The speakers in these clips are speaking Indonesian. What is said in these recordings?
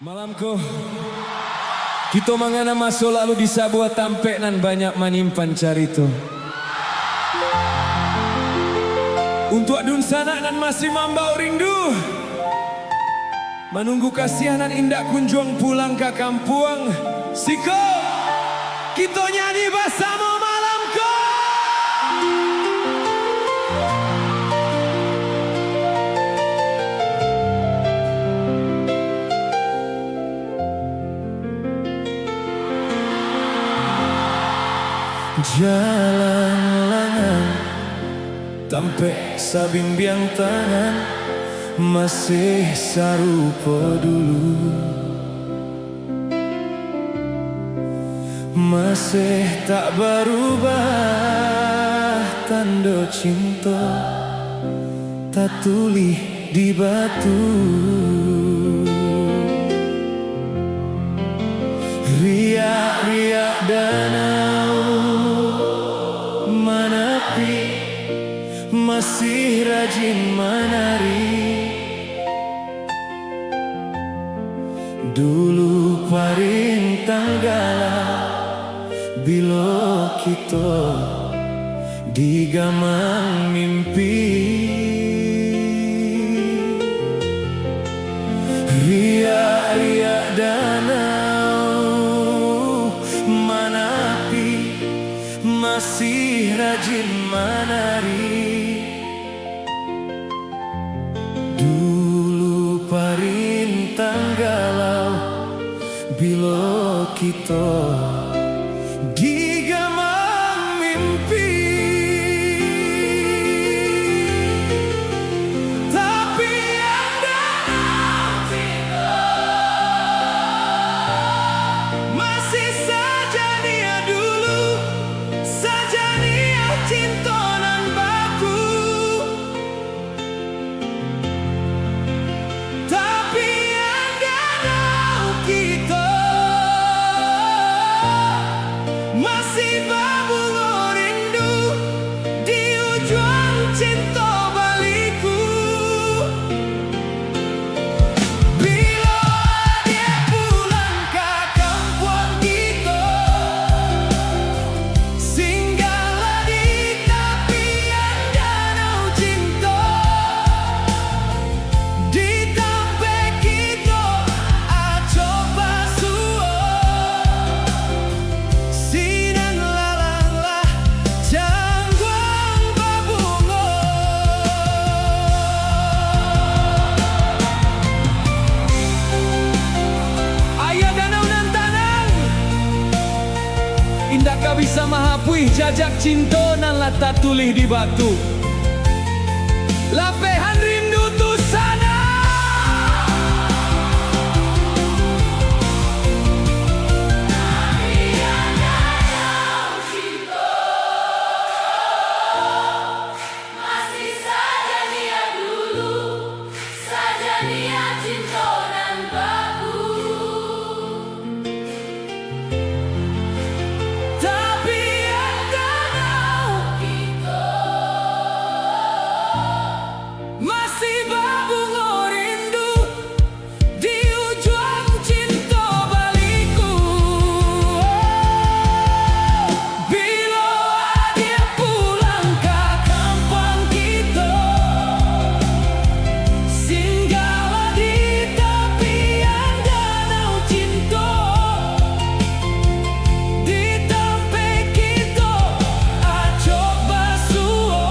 Malamku kita mangana masuk lalu di sebuah tampek nan banyak manimpan carito. Untuk adun sana nan masih mambau rindu, menunggu kasihanan indah kunjung pulang ke kampung. Siko kita nyanyi bersama malamku. Jalan lengan tampek sabimbiang tangan masih sarupa dulu, masih tak berubah tanda cinta tak tulis di batu. Riak-riak danau menepi masih rajin menari. Dulu paring tanggala bila kita digamang mimpi. Riak-riak danau menepi masih rajin menari. Dulu parintang galau bila kita digamang mimpi. Tapi yang dalam cinta masih saja dia dulu, saja dia cinta nan baku. Tapi yang dalam kita masih berbunga rindu di ujung cinta baliku. Bila dia pulang ke kampung kita, singgahlah di tepian danau cinta. Di tampek kita coba suo, sinan lalanglah jangguang berbunga. Ayah danau nan tanang indah kau bisa mahapui jajak cinta nan lata tulih di batu. Lapehan rindu tu sana. Masih saja dia dulu, saja dia cinta nan baku. Tapi yang danau Kita masih berbunga rindu di ujung cinta baliku. Bila dia pulang ke kampung kita, singgahlah di tepian danau cinta. Di tampek kita coba suo,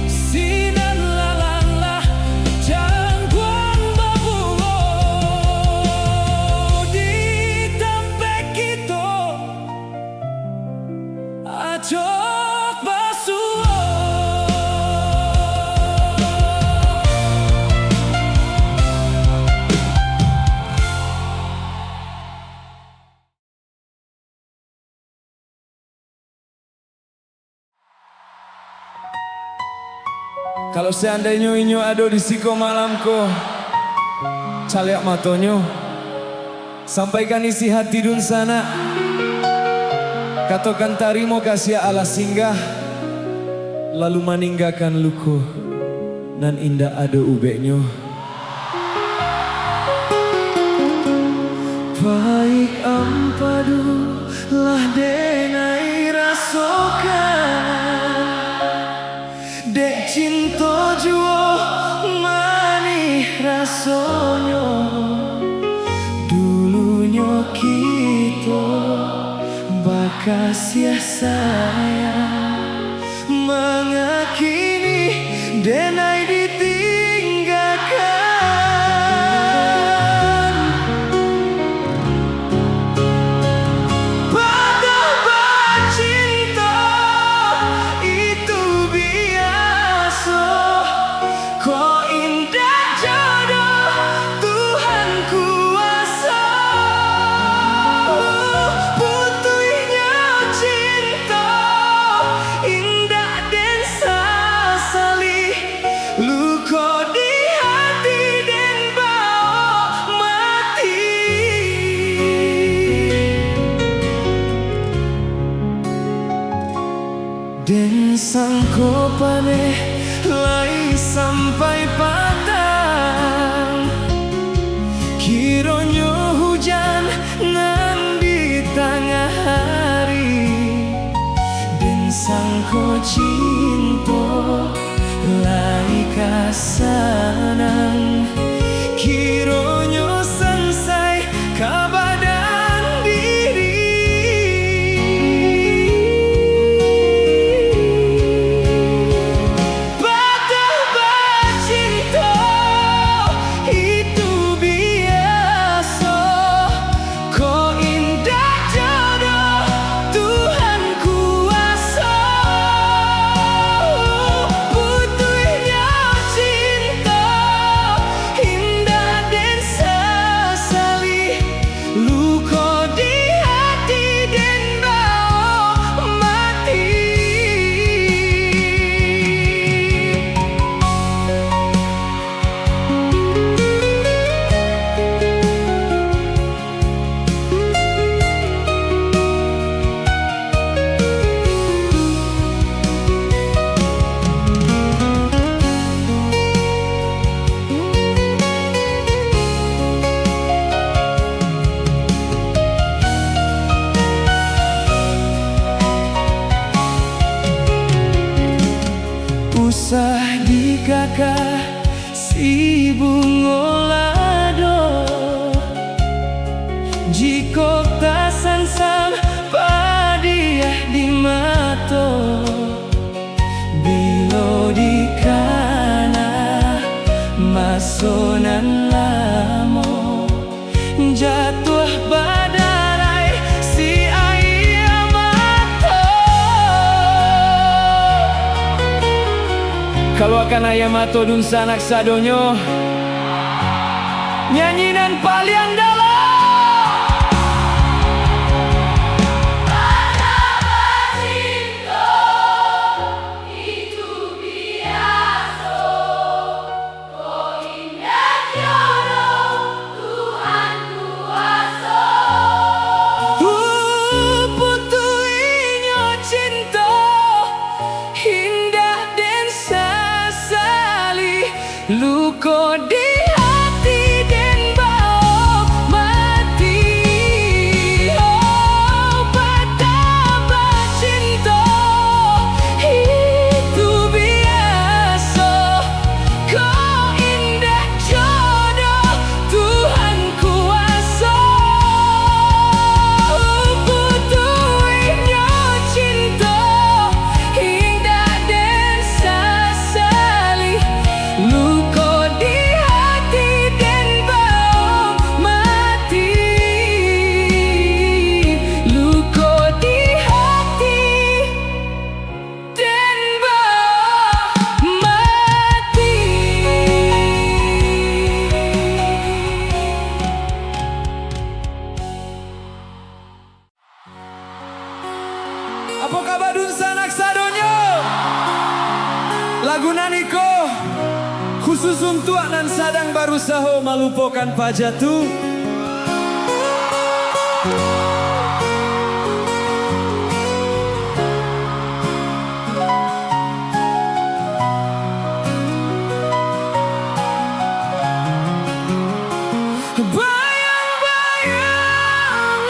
sinan lalanglah jangguang berbunga. Di tampek kita coba suo. Kalau seandainya inyo ada di siko malamku, caliak matonyo, sampaikan isi hati dun sana. Katakan tarimo kasih ala singgah, lalu meninggalkan luku nan indah ada ubeknya. Balik ampadu lah denai rasokan dek cinta juo manih rasonyo dulunya kita bakas ya sayang mengakini denai ditinggalkan betapa cinta itu biasa kok indah jodoh Tuhan kuasa butuhnya cinta indah dan sasali luka di hati dan bawa mati dan sangko paneh lai sampai patang kironyo hujan nan di tengah hari dan sangko cinta lai kasanang kironyo selesai kabadan diri betapa cinta itu biasa kok indah jodoh Tuhan kuasa butuhnya cinta indah dan sesali luka di hati dan bawa mati usah dikakak si bungolado jika tak sansam padiah di mato bilo di kana masonan lamo jatuh badarai si ayam mato kalau akan ayam mato dun sanak sadonyo nyanyinan palian dalam betapa cinta itu biasa kok indah jodoh Tuhan kuasa butuhnya cinta indah dan sesali luka di hati dan bawa mati oh betapa cinta itu biasa kok indah jodoh Tuhan kuasa butuhnya cinta indah dan sesali luka di hati dan bawa mati luka di hati dan bawa mati. Apa kabar dun sanak sadonyo lagu naniko khusus untuk nan sadang barusaha melupakan pajatu bayang-bayang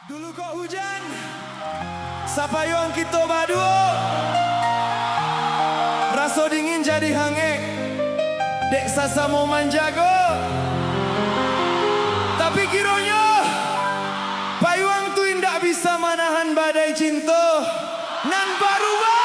Dulu kok hujan, sapayong kita baduo, raso dingin jadi hangek, dek sasa mau manjago. Tapi kironyo, payuang tu indak bisa manahan badai cinta, nan baruba.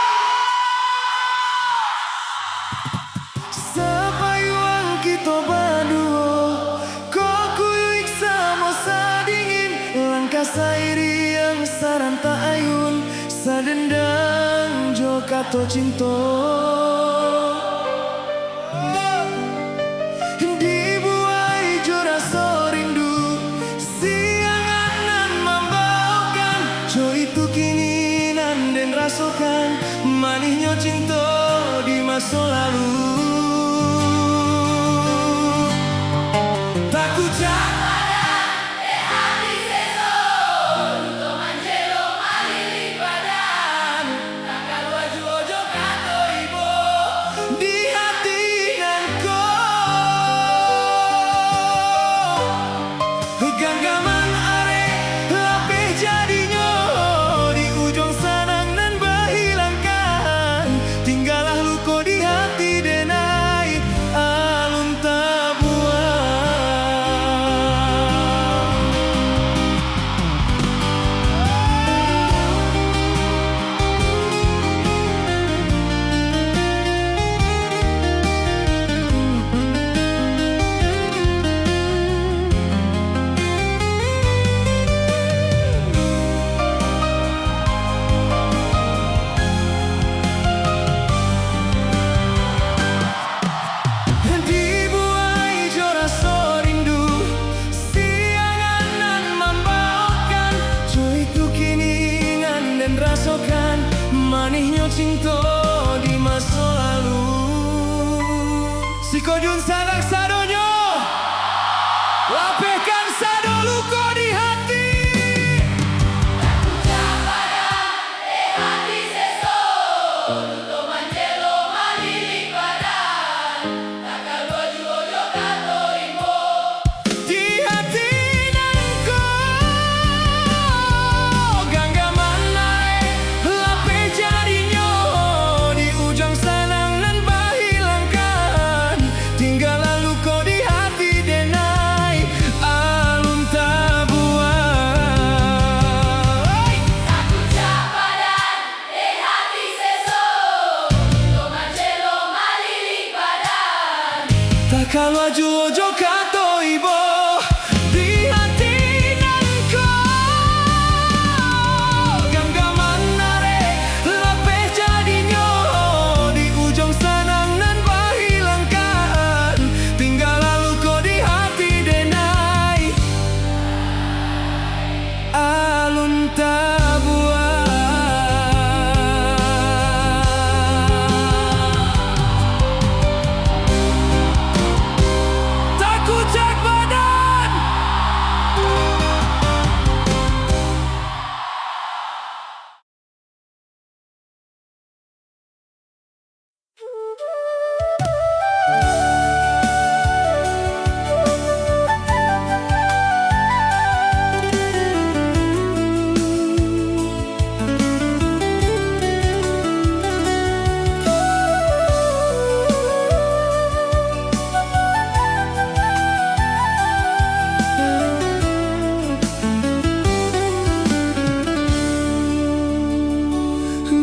Sapayuang kita baduo, kok kuyuik sama sadingin, langkah sairi yang saranta ayun, sadendang jo kato cinta. Dibuai jo rasa rindu, siangan membawakan, jo itu kini nan den rasakan, manisnya cinta di masa lalu. Tak ucap genggaman are lape jadinya, di ujung sanang nan berhilangkan, tinggallah luka di hati denai alun tabuan. Manisnya cinta di masa lalu. Si kojun sanak sadonyo, lapekan sado luka di hati. Tak padam hati seso, untuk manjelo malilik badan, takkan baju ojo kato imo. Di hati nangko, genggaman are lape jadinya, di ujung sanang nan berhilangkan, tinggallah luka di hati denai alun tabuan. Tak ucap padan hati seso, untuk manjelo malilik badan. Takkan maju ojo kato ibo, di hati nangko, genggaman are lape jadinya, di ujung sanang nan berhilangkan, tinggallah luka di hati denai alun tabuan. Takut cek badan.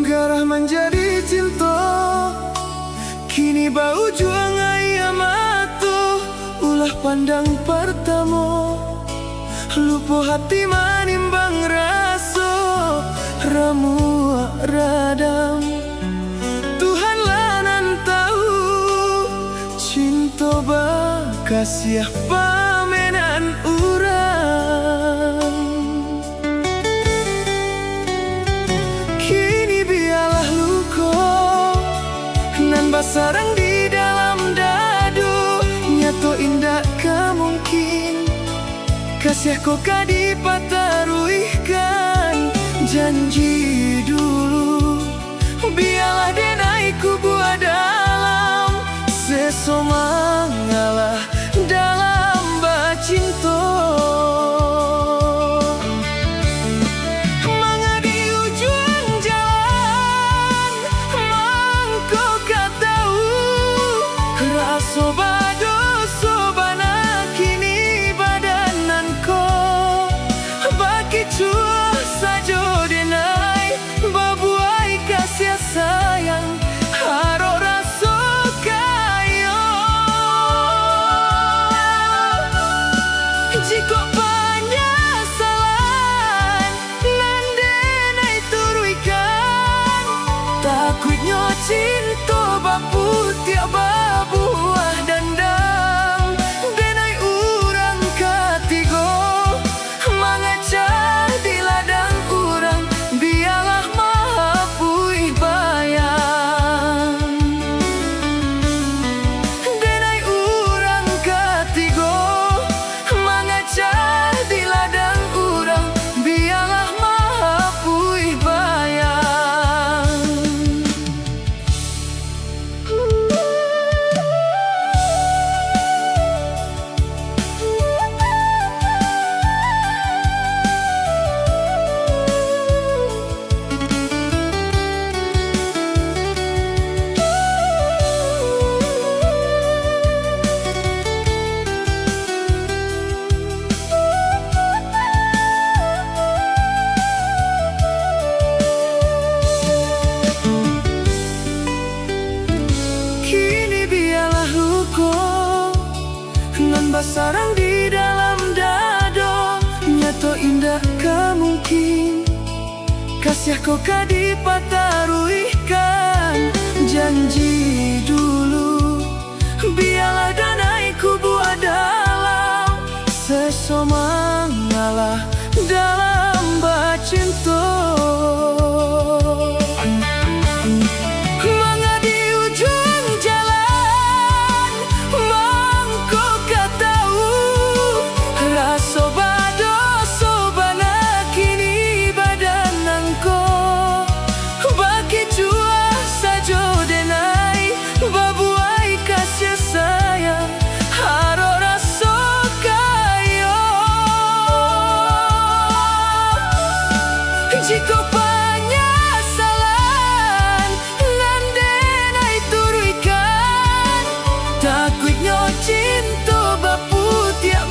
Garah menjadi cinta, kini bau juang ayam atuh, ulah pandang pertama, lupa hati manimbang rasa, ramu radam. Tuhanlah nan tahu, cinta bakasih pamenan urang. Kini biarlah luka nan basarang di dalam dadu, nyato indah kemungkin kasih kok dipataruihkan. Janji dulu biarlah denai kubuah dalam, sesoma ngalah dalam bacinta. cinta bapu tiap buah dandang denai urang katigo mangacah di ladang urang biarlah mapui bayang denai urang katigo mangacah di ladang urang biarlah mapui bayang. Kini biarlah luko nan basarang di dalam dado nyato indah kemungkin kasih kau kadipataruikan janji dulu biarlah danai ku buat dalam sesoma ngalah dalam bacinto. Mangga di ujung jalan mangko katau raso bado sobana kini badan nangko baki jua sajo denai babuai kasih sayang haro raso kayo jika penyesalan nan denai turuikan takutnya cinta bapu tiap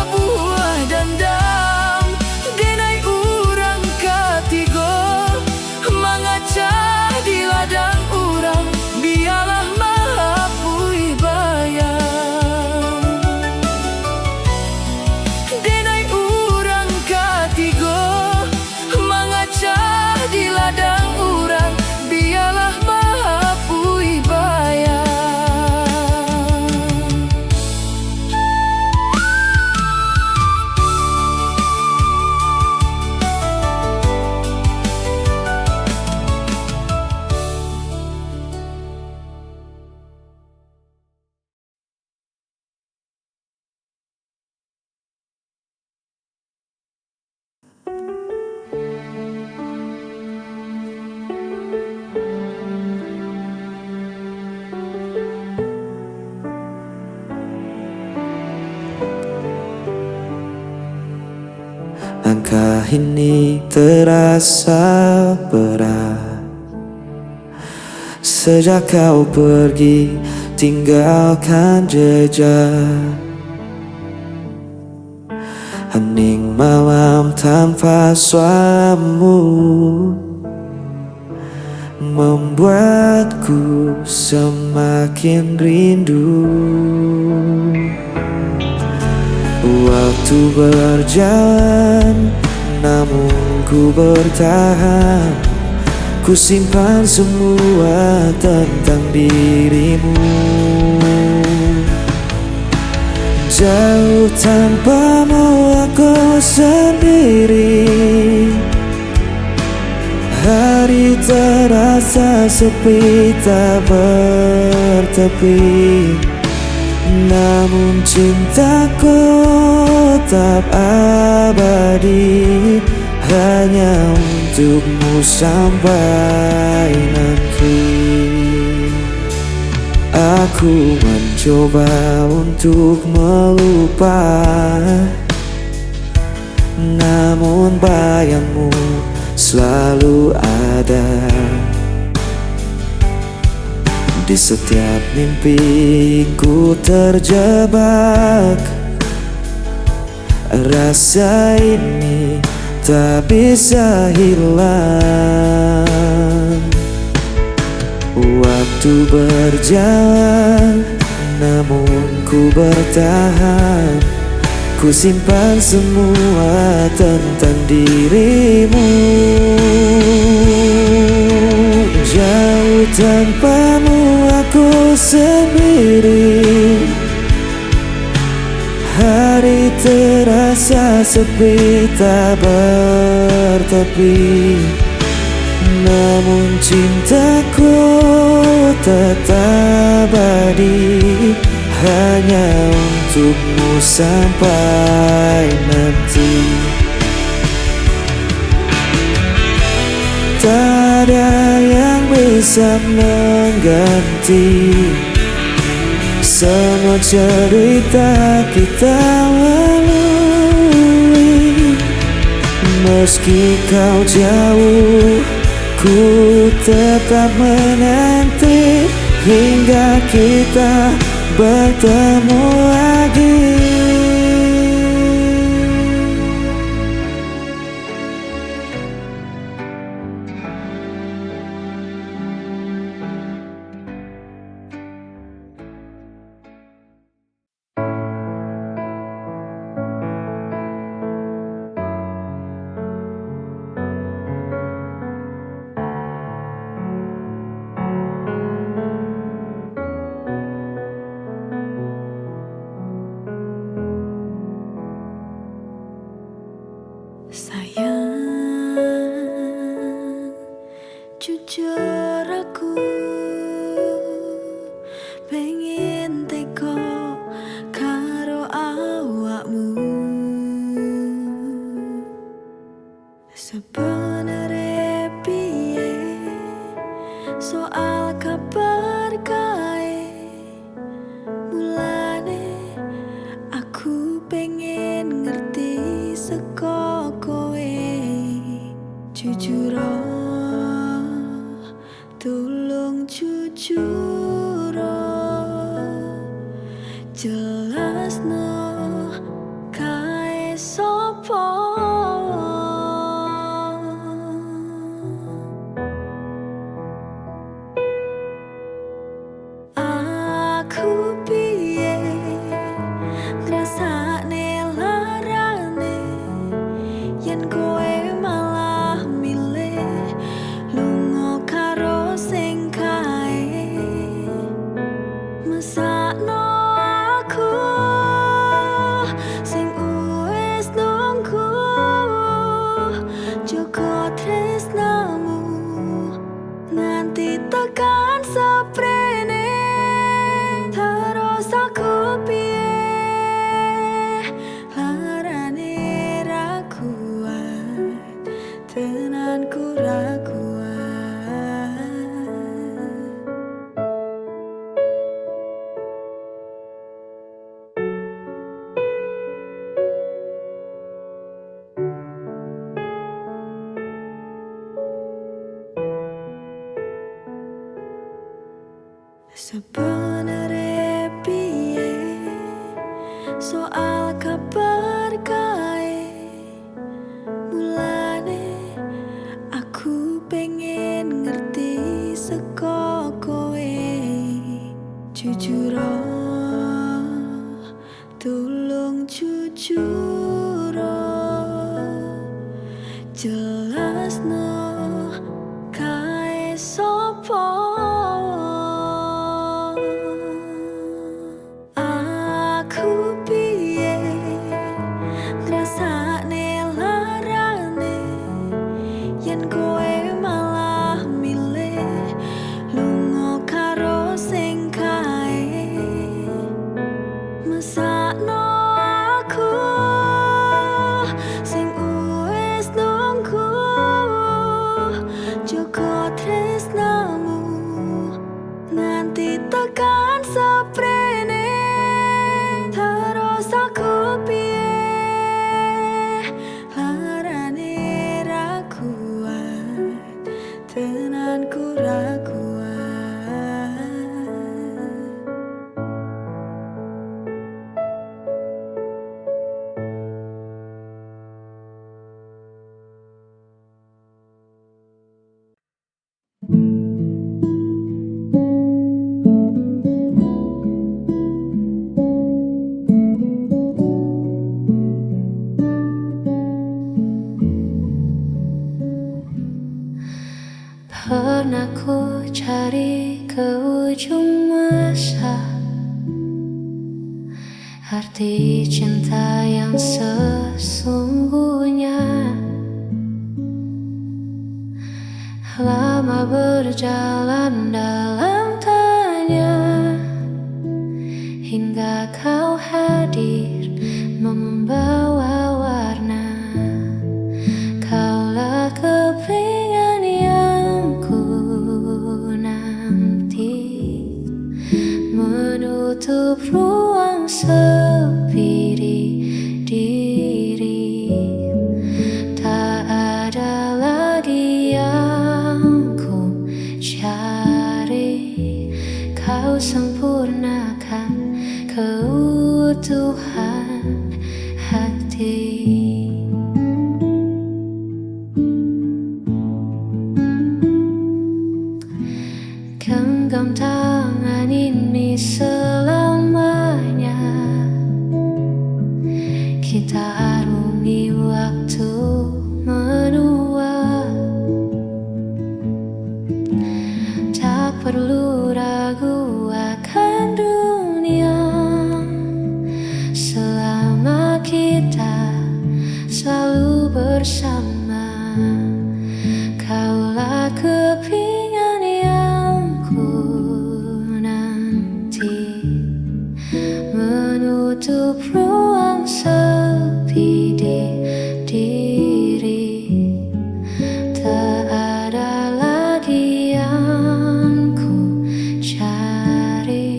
buah dandang denai urang katigo mangacah di ladang urang biarlah mapui bayang denai urang katigo mangacah di ladang urang biarlah mapui bayang. Langkah ini terasa berat sejak kau pergi tinggalkan jejak. Hening malam tanpa suaramu membuatku semakin rindu. Waktu berjalan, namun ku bertahan. Ku simpan semua tentang dirimu. Jauh tanpamu aku sendiri. Hari terasa sepi tak bertepi. Namun cintaku tetap abadi, hanya untukmu sampai nanti. Aku mencoba untuk melupa, namun bayangmu selalu ada. Di setiap mimpi ku terjebak. Rasa ini tak bisa hilang. Waktu berjalan, namun ku bertahan. Ku simpan semua tentang dirimu. Jauh Tanpamu aku sendiri, hari terasa sepi tak bertepi. Namun cintaku tetap abadi, hanya untukmu sampai nanti. Tak ada yang bisa mengganti semua cerita kita lalui. Meski kau jauh, ku tetap menanti hingga kita bertemu lagi. Sayang, jujur aku pengen teko karo awakmu. Sebenere piye soal kabar kae, mulane aku pengen ngerti seko kowe. Jujur, tolong jujur, jelasno kae sopo. Aku piye ngrasakne larane yen kowe malah milih lunga karo sing kae. Mesakno aku sing wis nunggu, jaga tresnamu nganti tekan seprene. Terus aku piye larane ra kuat, tenanku ra kuat. Sebenere piye soal kabar kae, mulane aku pengen ngerti seko kowe. Jujur, tolong jujur, jelasno kae sopo. Aku piye ngrasakne larane yen kowe malah milih lunga karo sing kae. Mesakno aku sing wis nunggu, jaga tresnamu nganti tekan seprene. Terus aku piye larane ra kuat, Pernah ku cari ke ujung masa arti cinta yang sesungguhnya. Lama berjalan dalam tanya, hingga kau hadir membawa warna. Kaulah kepingan yang ku nanti, menutup ruang sepi di diri. Tak ada lagi yang ku cari, kau sempurnakan keutuhan hati. Genggam tangan ini selamanya, kita arungi waktu menua. Tak perlu ragu akan dunia, selama kita selalu bersama. Kaulah kepingan yang ku nanti, menutup ruang sepi di diri. Tak ada lagi yang ku cari,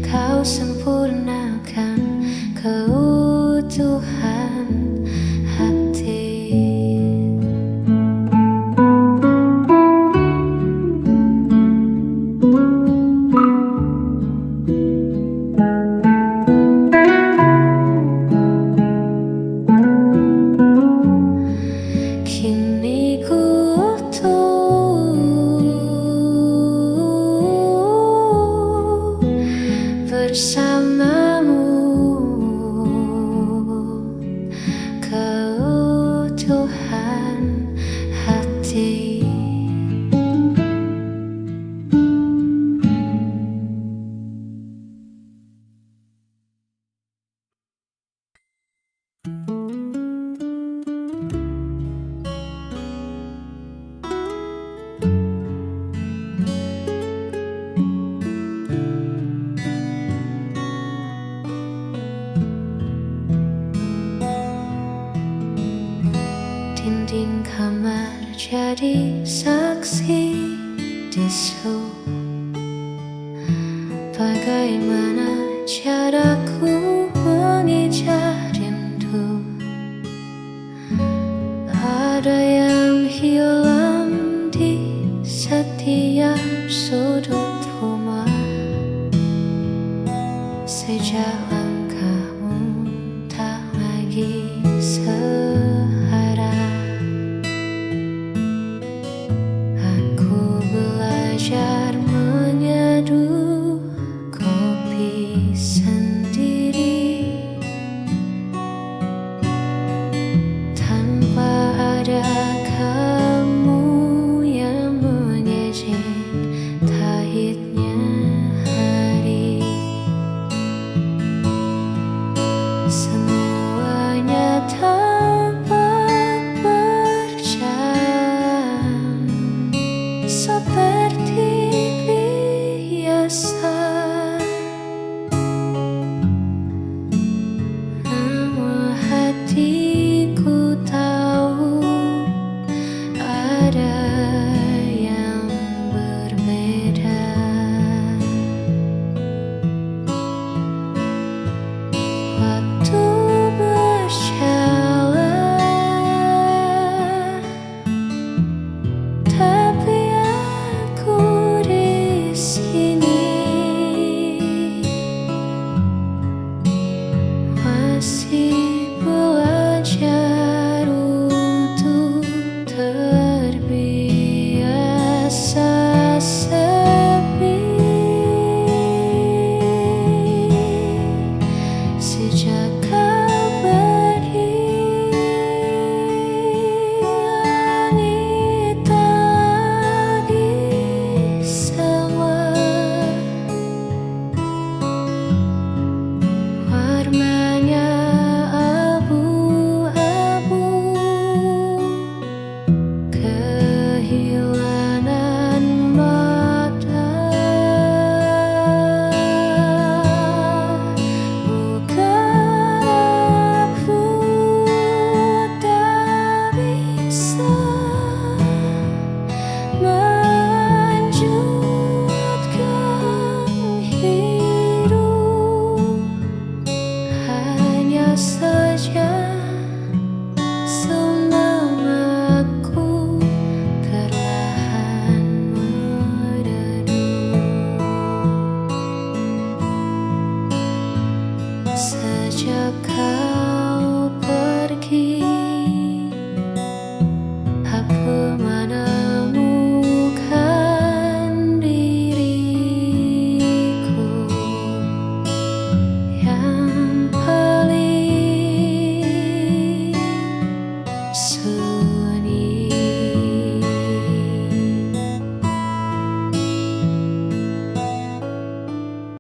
kau sempurnakan keutuhan hati. Kini ku utuh bersamamu, keutuhan hati. Dinding kamar jadi saksi bisu. Bagaimana caraku mengejar rindu? Ada yang hilang